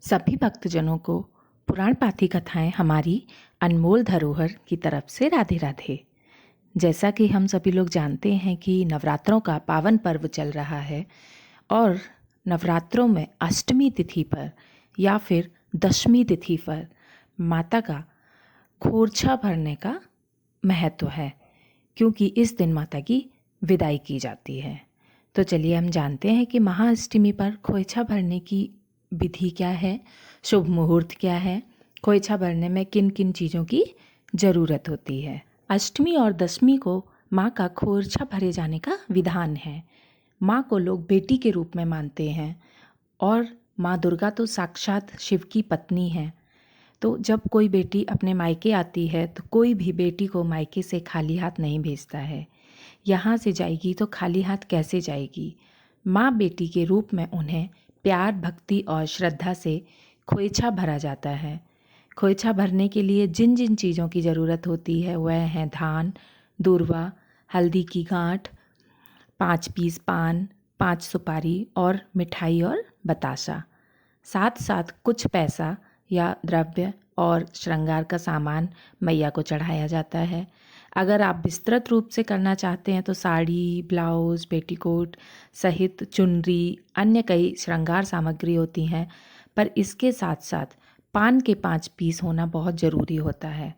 सभी भक्तजनों को पुराण पाठी कथाएं हमारी अनमोल धरोहर की तरफ से राधे राधे। जैसा कि हम सभी लोग जानते हैं कि नवरात्रों का पावन पर्व चल रहा है और नवरात्रों में अष्टमी तिथि पर या फिर दशमी तिथि पर माता का खोरछा भरने का महत्व है, क्योंकि इस दिन माता की विदाई की जाती है। तो चलिए हम जानते हैं कि महाअष्टमी पर खोइछा भरने की विधि क्या है, शुभ मुहूर्त क्या है, खोइछा भरने में किन किन चीज़ों की ज़रूरत होती है। अष्टमी और दशमी को माँ का खोरछा भरे जाने का विधान है। माँ को लोग बेटी के रूप में मानते हैं और माँ दुर्गा तो साक्षात शिव की पत्नी है। तो जब कोई बेटी अपने मायके आती है तो कोई भी बेटी को मायके से खाली हाथ नहीं भेजता है। यहाँ से जाएगी तो खाली हाथ कैसे जाएगी। माँ बेटी के रूप में उन्हें प्यार, भक्ति और श्रद्धा से खोइछा भरा जाता है। खोइछा भरने के लिए जिन जिन चीज़ों की ज़रूरत होती है वह हैं धान, दूर्वा, हल्दी की गांठ, 5 पीस पान, 5 सुपारी और मिठाई और बतासा। साथ साथ कुछ पैसा या द्रव्य और श्रृंगार का सामान मैया को चढ़ाया जाता है। अगर आप विस्तृत रूप से करना चाहते हैं तो साड़ी, ब्लाउज़, पेटीकोट सहित चुनरी, अन्य कई श्रृंगार सामग्री होती हैं, पर इसके साथ साथ पान के 5 पीस होना बहुत ज़रूरी होता है।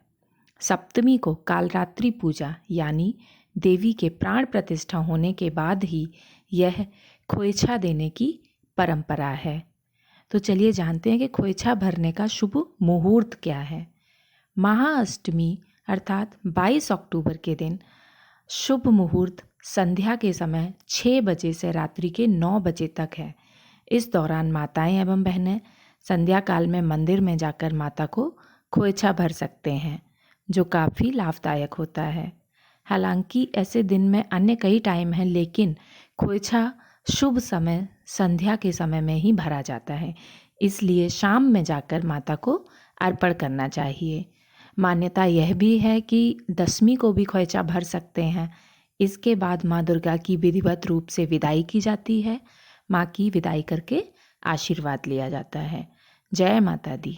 सप्तमी को कालरात्रि पूजा यानी देवी के प्राण प्रतिष्ठा होने के बाद ही यह खोइछा देने की परंपरा है। तो चलिए जानते हैं कि खोइछा भरने का शुभ मुहूर्त क्या है। महाअष्टमी अर्थात 22 अक्टूबर के दिन शुभ मुहूर्त संध्या के समय 6 बजे से रात्रि के 9 बजे तक है। इस दौरान माताएं एवं बहनें संध्या काल में मंदिर में जाकर माता को खोइछा भर सकते हैं, जो काफ़ी लाभदायक होता है। हालांकि ऐसे दिन में अन्य कई टाइम हैं, लेकिन खोइछा शुभ समय संध्या के समय में ही भरा जाता है, इसलिए शाम में जाकर माता को अर्पण करना चाहिए। मान्यता यह भी है कि दशमी को भी खोइछा भर सकते हैं। इसके बाद माँ दुर्गा की विधिवत रूप से विदाई की जाती है। माँ की विदाई करके आशीर्वाद लिया जाता है। जय माता दी।